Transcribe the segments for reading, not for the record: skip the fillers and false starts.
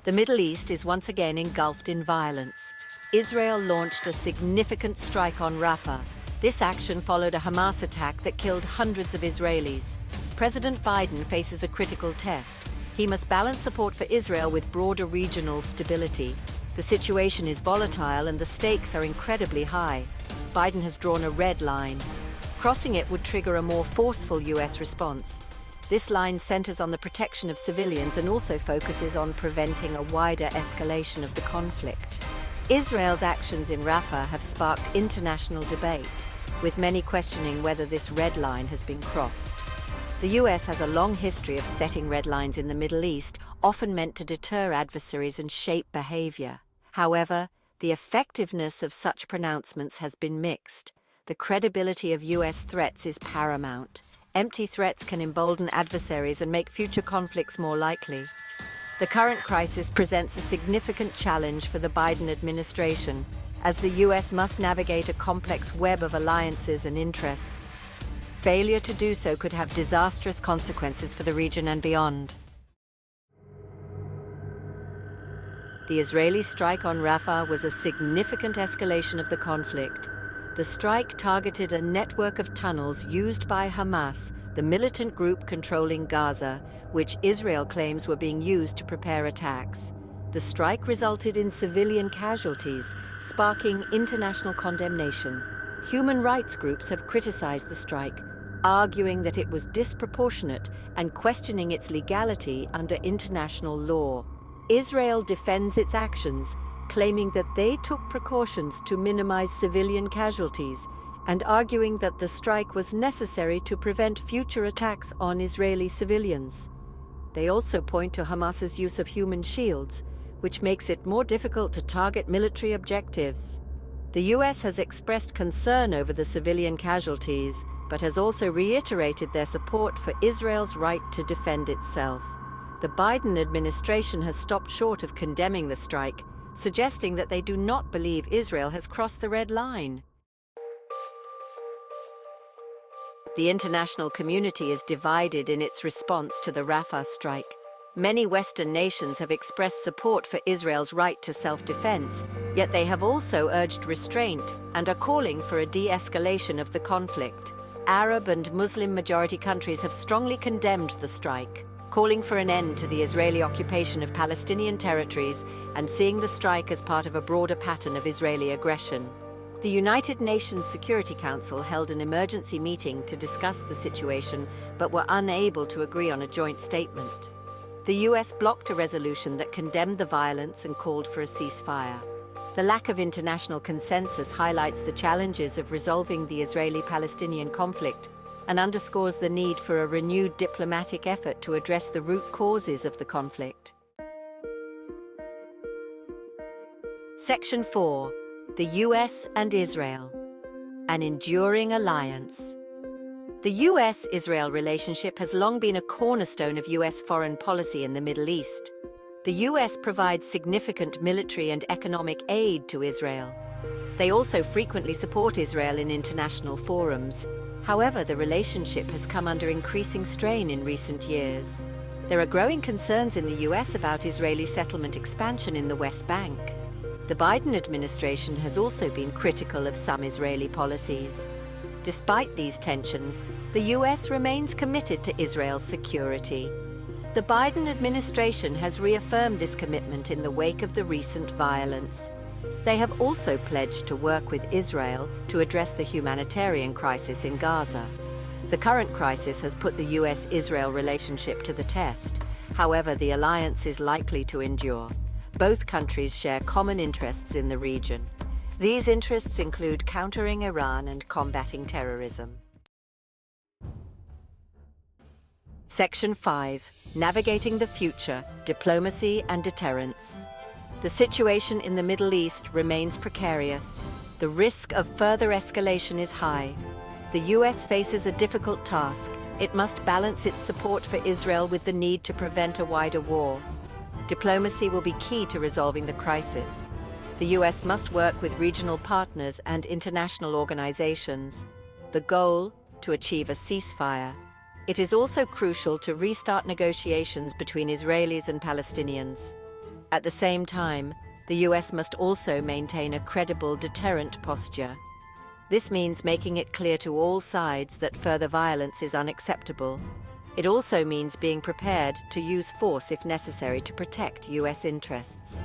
The Middle East is once again engulfed in violence. Israel launched a significant strike on Rafah. This action followed a Hamas attack that killed hundreds of Israelis. President Biden faces a critical test. He must balance support for Israel with broader regional stability. The situation is volatile and the stakes are incredibly high. Biden has drawn a red line. Crossing it would trigger a more forceful U.S. response. This line centers on the protection of civilians and also focuses on preventing a wider escalation of the conflict. Israel's actions in Rafah have sparked international debate, with many questioning whether this red line has been crossed. The U.S. has a long history of setting red lines in the Middle East, often meant to deter adversaries and shape behavior. However, the effectiveness of such pronouncements has been mixed. The credibility of U.S. threats is paramount. Empty threats can embolden adversaries and make future conflicts more likely. The current crisis presents a significant challenge for the Biden administration, as the U.S. must navigate a complex web of alliances and interests. Failure to do so could have disastrous consequences for the region and beyond. The Israeli strike on Rafah was a significant escalation of the conflict. The strike targeted a network of tunnels used by Hamas, the militant group controlling Gaza, which Israel claims were being used to prepare attacks. The strike resulted in civilian casualties, sparking international condemnation. Human rights groups have criticized the strike, arguing that it was disproportionate and questioning its legality under international law. Israel defends its actions, claiming that they took precautions to minimize civilian casualties and arguing that the strike was necessary to prevent future attacks on Israeli civilians. They also point to Hamas's use of human shields, which makes it more difficult to target military objectives. The U.S. has expressed concern over the civilian casualties, but has also reiterated their support for Israel's right to defend itself. The Biden administration has stopped short of condemning the strike, suggesting that they do not believe Israel has crossed the red line. The international community is divided in its response to the Rafah strike. Many Western nations have expressed support for Israel's right to self-defense, yet they have also urged restraint and are calling for a de-escalation of the conflict. Arab and Muslim-majority countries have strongly condemned the strike, calling for an end to the Israeli occupation of Palestinian territories and seeing the strike as part of a broader pattern of Israeli aggression. The United Nations Security Council held an emergency meeting to discuss the situation, but were unable to agree on a joint statement. The US blocked a resolution that condemned the violence and called for a ceasefire. The lack of international consensus highlights the challenges of resolving the Israeli-Palestinian conflict and underscores the need for a renewed diplomatic effort to address the root causes of the conflict. Section 4. The U.S. and Israel. An enduring alliance. The U.S.-Israel relationship has long been a cornerstone of U.S. foreign policy in the Middle East. The U.S. provides significant military and economic aid to Israel. They also frequently support Israel in international forums. However, the relationship has come under increasing strain in recent years. There are growing concerns in the U.S. about Israeli settlement expansion in the West Bank. The Biden administration has also been critical of some Israeli policies. Despite these tensions, the U.S. remains committed to Israel's security. The Biden administration has reaffirmed this commitment in the wake of the recent violence. They have also pledged to work with Israel to address the humanitarian crisis in Gaza. The current crisis has put the U.S.-Israel relationship to the test. However, the alliance is likely to endure. Both countries share common interests in the region. These interests include countering Iran and combating terrorism. Section 5. Navigating the Future, Diplomacy and Deterrence. The situation in the Middle East remains precarious. The risk of further escalation is high. The U.S. faces a difficult task. It must balance its support for Israel with the need to prevent a wider war. Diplomacy will be key to resolving the crisis. The U.S. must work with regional partners and international organizations. The goal, to achieve a ceasefire. It is also crucial to restart negotiations between Israelis and Palestinians. At the same time, the US must also maintain a credible deterrent posture. This means making it clear to all sides that further violence is unacceptable. It also means being prepared to use force if necessary to protect US interests.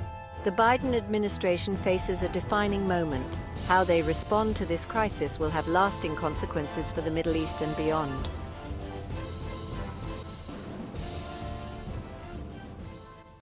The Biden administration faces a defining moment. How they respond to this crisis will have lasting consequences for the Middle East and beyond.